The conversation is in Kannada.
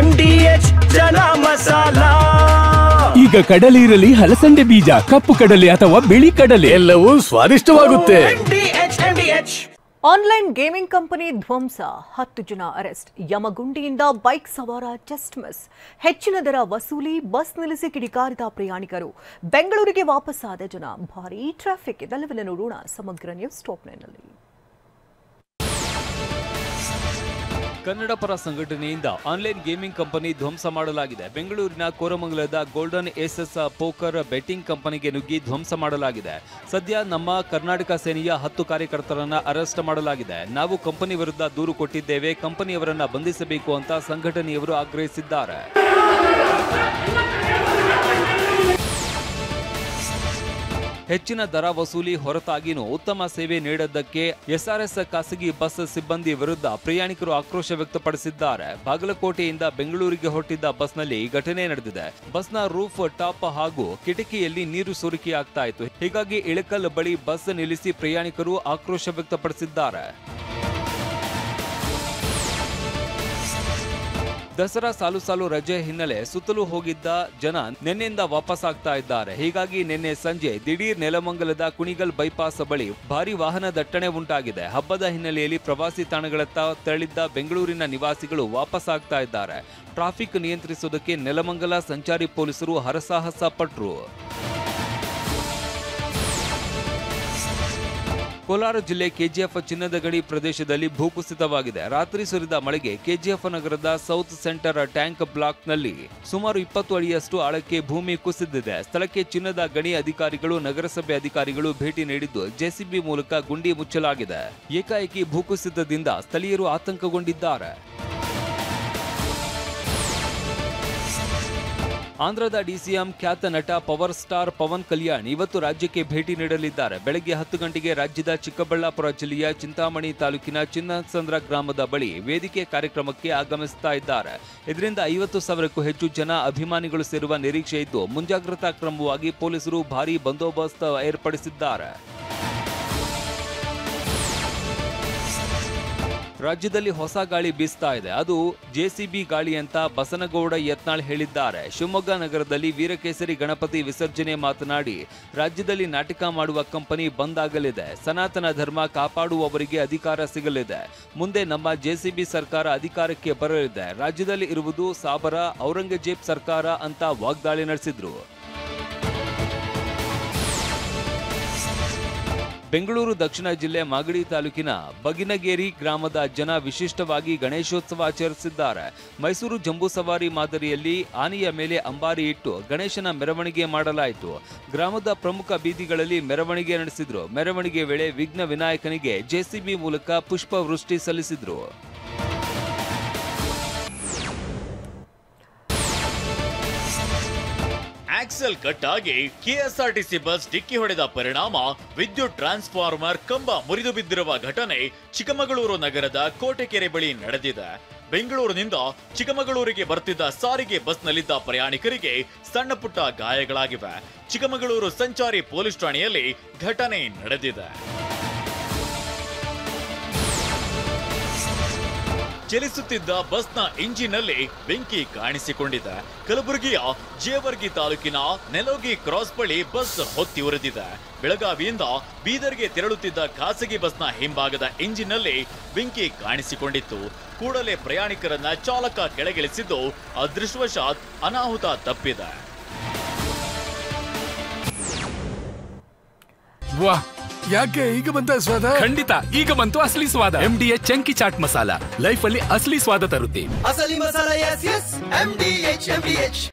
MDH ಜನ ಮಸಾಲಾ. ಈಗ ಕಡಲೆ ಇರಲಿ, ಹಲಸಂಡೆ ಬೀಜ, ಕಪ್ಪು ಕಡಲೆ ಅಥವಾ ಬಿಳಿ ಕಡಲೆ, ಎಲ್ಲವೂ ಸ್ವಾದಿಷ್ಟವಾಗುತ್ತೆ. ಆನ್ಲೈನ್ ಗೇಮಿಂಗ್ ಕಂಪನಿ ಧ್ವಂಸ, 10 ಜನ ಅರೆಸ್ಟ್. ಯಮಗುಂಡಿಯಿಂದ ಬೈಕ್ ಸವಾರ ಜಸ್ಟ್ ಮಿಸ್. ಹೆಚ್ಚಿನ ದರ ವಸೂಲಿ, ಬಸ್ ನಿಲ್ಲಿಸಿ ಕಿಡಿಕಾರಿದ ಪ್ರಯಾಣಿಕರು. ಬೆಂಗಳೂರಿಗೆ ವಾಪಸ್ಸಾದ ಜನ. ಭಾರೀ ಟ್ರಾಫಿಕ್. ಇದೆಲ್ಲವನ್ನ ನೋಡೋಣ ಸಮಗ್ರ ನ್ಯೂಸ್ ಟಾಪ್ 9 ನಲ್ಲಿ. ಕನ್ನಡ ಪರ ಸಂಘಟನೆಯಿಂದ ಆನ್ಲೈನ್ ಗೇಮಿಂಗ್ ಕಂಪನಿ ಧ್ವಂಸ ಮಾಡಲಾಗಿದೆ. ಬೆಂಗಳೂರಿನ ಕೋರಮಂಗಲದ ಗೋಲ್ಡನ್ ಏಸಸ್ ಪೋಕರ್ ಬೆಟ್ಟಿಂಗ್ ಕಂಪನಿಗೆ ನುಗ್ಗಿ ಧ್ವಂಸ ಮಾಡಲಾಗಿದೆ. ಸದ್ಯ ನಮ್ಮ ಕರ್ನಾಟಕ ಸೇನೆಯ 10 ಕಾರ್ಯಕರ್ತರನ್ನ ಅರೆಸ್ಟ್ ಮಾಡಲಾಗಿದೆ. ನಾವು ಕಂಪನಿ ವಿರುದ್ಧ ದೂರು ಕೊಟ್ಟಿದ್ದೇವೆ, ಕಂಪನಿಯವರನ್ನ ಬಂಧಿಸಬೇಕು ಅಂತ ಸಂಘಟನೆಯವರು ಆಗ್ರಹಿಸಿದ್ದಾರೆ. ಹೆಚ್ಚಿನ ದರ ವಸೂಲಿ ಹೊರತಾಗಿಯೂ ಉತ್ತಮ ಸೇವೆ ನೀಡದ್ದಕ್ಕೆ ಎಸ್ಆರ್ಎಸ್ ಖಾಸಗಿ ಬಸ್ ಸಿಬ್ಬಂದಿ ವಿರುದ್ಧ ಪ್ರಯಾಣಿಕರು ಆಕ್ರೋಶ ವ್ಯಕ್ತಪಡಿಸಿದ್ದಾರೆ. ಬಾಗಲಕೋಟೆಯಿಂದ ಬೆಂಗಳೂರಿಗೆ ಹೊರಟಿದ್ದ ಬಸ್ನಲ್ಲಿ ಈ ಘಟನೆ ನಡೆದಿದೆ. ಬಸ್ನ ರೂಫ್ ಟಾಪ್ ಹಾಗೂ ಕಿಟಕಿಯಲ್ಲಿ ನೀರು ಸೋರಿಕೆಯಾಗ್ತಾ ಇತ್ತು. ಹೀಗಾಗಿ ಇಳಕಲ್ ಬಳಿ ಬಸ್ ನಿಲ್ಲಿಸಿ ಪ್ರಯಾಣಿಕರು ಆಕ್ರೋಶ ವ್ಯಕ್ತಪಡಿಸಿದ್ದಾರೆ. ದಸರಾ ಸಾಲು ರಜೆ ಹಿನ್ನೆಲೆ ಸುತ್ತಲೂ ಹೋಗಿದ್ದ ಜನ ನಿನ್ನೆಯಿಂದ ವಾಪಸ್ ಆಗ್ತಾ ಇದ್ದಾರೆ. ಹೀಗಾಗಿ ನಿನ್ನೆ ಸಂಜೆ ದಿಢೀರ್ ನೆಲಮಂಗಲದ ಕುಣಿಗಲ್ ಬೈಪಾಸ್ ಬಳಿ ಭಾರಿ ವಾಹನ ದಟ್ಟಣೆ ಉಂಟಾಗಿದೆ. ಹಬ್ಬದ ಹಿನ್ನೆಲೆಯಲ್ಲಿ ಪ್ರವಾಸಿ ತಾಣಗಳತ್ತ ತೆರಳಿದ್ದ ಬೆಂಗಳೂರಿನ ನಿವಾಸಿಗಳು ವಾಪಸ್ ಆಗ್ತಾ ಇದ್ದಾರೆ. ಟ್ರಾಫಿಕ್ ನಿಯಂತ್ರಿಸುವುದಕ್ಕೆ ನೆಲಮಂಗಲ ಸಂಚಾರಿ ಪೊಲೀಸರು ಹರಸಾಹಸ ಪಟ್ರು. ಕೋಲಾರ ಜಿಲ್ಲೆ ಕೆಜಿಎಫ್ ಚಿನ್ನದ ಗಣಿ ಪ್ರದೇಶದಲ್ಲಿ ಭೂಕುಸಿತವಾಗಿದೆ. ರಾತ್ರಿ ಸುರಿದ ಮಳೆಗೆ ಕೆಜಿಎಫ್ ನಗರದ ಸೌತ್ ಸೆಂಟರ್ ಟ್ಯಾಂಕ್ ಬ್ಲಾಕ್ನಲ್ಲಿ ಸುಮಾರು 20 ಅಡಿಯಷ್ಟು ಆಳಕ್ಕೆ ಭೂಮಿ ಕುಸಿದಿದೆ. ಸ್ಥಳಕ್ಕೆ ಚಿನ್ನದ ಗಣಿ ಅಧಿಕಾರಿಗಳು, ನಗರಸಭೆ ಅಧಿಕಾರಿಗಳು ಭೇಟಿ ನೀಡಿದ್ದು ಜೆಸಿಬಿ ಮೂಲಕ ಗುಂಡಿ ಮುಚ್ಚಲಾಗಿದೆ. ಏಕಾಏಕಿ ಭೂಕುಸಿತದಿಂದ ಸ್ಥಳೀಯರು ಆತಂಕಗೊಂಡಿದ್ದಾರೆ. ಆಂಧ್ರದ ಡಿಸಿಎಂ ಖ್ಯಾತ ನಟ ಪವರ್ ಸ್ಟಾರ್ ಪವನ್ ಕಲ್ಯಾಣ್ ಇವತ್ತು ರಾಜ್ಯಕ್ಕೆ ಭೇಟಿ ನೀಡಲಿದ್ದಾರೆ. ಬೆಳಗ್ಗೆ 10 ಗಂಟೆಗೆ ರಾಜ್ಯದ ಚಿಕ್ಕಬಳ್ಳಾಪುರ ಜಿಲ್ಲೆಯ ಚಿಂತಾಮಣಿ ತಾಲೂಕಿನ ಚಿನ್ನಸಂದ್ರ ಗ್ರಾಮದ ಬಳಿ ವೇದಿಕೆ ಕಾರ್ಯಕ್ರಮಕ್ಕೆ ಆಗಮಿಸುತ್ತಾ ಇದ್ದಾರೆ. ಇದರಿಂದ 50,000ಕ್ಕೂ ಹೆಚ್ಚು ಜನ ಅಭಿಮಾನಿಗಳು ಸೇರುವ ನಿರೀಕ್ಷೆ ಇದ್ದು, ಮುಂಜಾಗ್ರತಾ ಕ್ರಮವಾಗಿ ಪೊಲೀಸರು ಭಾರೀ ಬಂದೋಬಸ್ತ್ ಏರ್ಪಡಿಸಿದ್ದಾರೆ. ರಾಜ್ಯದಲ್ಲಿ ಹೊಸ ಗಾಳಿ ಬೀಸ್ತಾ ಇದೆ. ಅದು ಜೆಸಿಬಿ ಗಾಳಿ ಅಂತ ಬಸನಗೌಡ ಯತ್ನಾಳ್ ಹೇಳಿದ್ದಾರೆ. ಶಿವಮೊಗ್ಗ ನಗರದಲ್ಲಿ ವೀರಕೇಸರಿ ಗಣಪತಿ ವಿಸರ್ಜನೆ ಮಾತನಾಡಿ, ರಾಜ್ಯದಲ್ಲಿ ನಾಟಕ ಮಾಡುವ ಕಂಪನಿ ಬಂದ್ ಆಗಲಿದೆ. ಸನಾತನ ಧರ್ಮ ಕಾಪಾಡುವವರಿಗೆ ಅಧಿಕಾರ ಸಿಗಲಿದೆ. ಮುಂದೆ ನಮ್ಮ ಜೆಸಿಬಿ ಸರ್ಕಾರ ಅಧಿಕಾರಕ್ಕೆ ಬರಲಿದೆ. ರಾಜ್ಯದಲ್ಲಿ ಇರುವುದು ಸಾಬರ ಔರಂಗಜೇಬ್ ಸರ್ಕಾರ ಅಂತ ವಾಗ್ದಾಳಿ ನಡೆಸಿದ್ರು. ಬೆಂಗಳೂರು ದಕ್ಷಿಣ ಜಿಲ್ಲೆ ಮಾಗಡಿ ತಾಲೂಕಿನ ಬಗಿನಗೇರಿ ಗ್ರಾಮದ ಜನ ವಿಶಿಷ್ಟವಾಗಿ ಗಣೇಶೋತ್ಸವ ಆಚರಿಸಿದ್ದಾರೆ. ಮೈಸೂರು ಜಂಬೂ ಸವಾರಿ ಮಾದರಿಯಲ್ಲಿ ಆನೆಯ ಮೇಲೆ ಅಂಬಾರಿ ಇಟ್ಟು ಗಣೇಶನ ಮೆರವಣಿಗೆ ಮಾಡಲಾಯಿತು. ಗ್ರಾಮದ ಪ್ರಮುಖ ಬೀದಿಗಳಲ್ಲಿ ಮೆರವಣಿಗೆ ನಡೆಸಿದ್ರು. ಮೆರವಣಿಗೆ ವೇಳೆ ವಿಘ್ನ ವಿನಾಯಕನಿಗೆ ಜೆಸಿಬಿ ಮೂಲಕ ಪುಷ್ಪ ವೃಷ್ಟಿ ಸಲ್ಲಿಸಿದ್ರು. ಆಕ್ಸೆಲ್ ಕಟ್ ಆಗಿ ಕೆಎಸ್ಆರ್ಟಿಸಿ ಬಸ್ ಡಿಕ್ಕಿ ಹೊಡೆದ ಪರಿಣಾಮ ವಿದ್ಯುತ್ ಟ್ರಾನ್ಸ್ಫಾರ್ಮರ್ ಕಂಬ ಮುರಿದು ಬಿದ್ದಿರುವ ಘಟನೆ ಚಿಕ್ಕಮಗಳೂರು ನಗರದ ಕೋಟೆಕೆರೆ ಬಳಿ ನಡೆದಿದೆ. ಬೆಂಗಳೂರಿನಿಂದ ಚಿಕ್ಕಮಗಳೂರಿಗೆ ಬರ್ತಿದ್ದ ಸಾರಿಗೆ ಬಸ್ನಲ್ಲಿದ್ದ ಪ್ರಯಾಣಿಕರಿಗೆ ಸಣ್ಣ ಪುಟ್ಟ ಗಾಯಗಳಾಗಿವೆ. ಚಿಕ್ಕಮಗಳೂರು ಸಂಚಾರಿ ಪೊಲೀಸ್ ಠಾಣೆಯಲ್ಲಿ ಘಟನೆ ನಡೆದಿದೆ. ಚಲಿಸುತ್ತಿದ್ದ ಬಸ್ನ ಇಂಜಿನ್ನಲ್ಲಿ ಬೆಂಕಿ ಕಾಣಿಸಿಕೊಂಡಿದೆ. ಕಲಬುರಗಿಯ ಜೇವರ್ಗಿ ತಾಲೂಕಿನ ನೆಲೋಗಿ ಕ್ರಾಸ್ ಬಳಿ ಬಸ್ ಹೊತ್ತಿ ಉರಿದಿದೆ. ಬೆಳಗಾವಿಯಿಂದ ಬೀದರ್ಗೆ ತೆರಳುತ್ತಿದ್ದ ಖಾಸಗಿ ಬಸ್ನ ಹಿಂಭಾಗದ ಇಂಜಿನ್ನಲ್ಲಿ ಬೆಂಕಿ ಕಾಣಿಸಿಕೊಂಡಿತ್ತು. ಕೂಡಲೇ ಪ್ರಯಾಣಿಕರನ್ನ ಚಾಲಕ ಕೆಳಗಿಳಿಸಿದ್ದು ಅದೃಷ್ಟವಶಾತ್ ಅನಾಹುತ ತಪ್ಪಿದೆ. ಯಾಕೆ ಈಗ ಬಂತ ಸ್ವಾದ? ಖಂಡಿತ ಈಗ ಬಂತು ಅಸಲಿ ಸ್ವಾದ. MDH chunky chaat masala life ಅಲ್ಲಿ ಅಸಲಿ ಸ್ವಾದ ತರುತ್ತೆ. ಅಸಲಿ ಮಸಾಲ, MDH.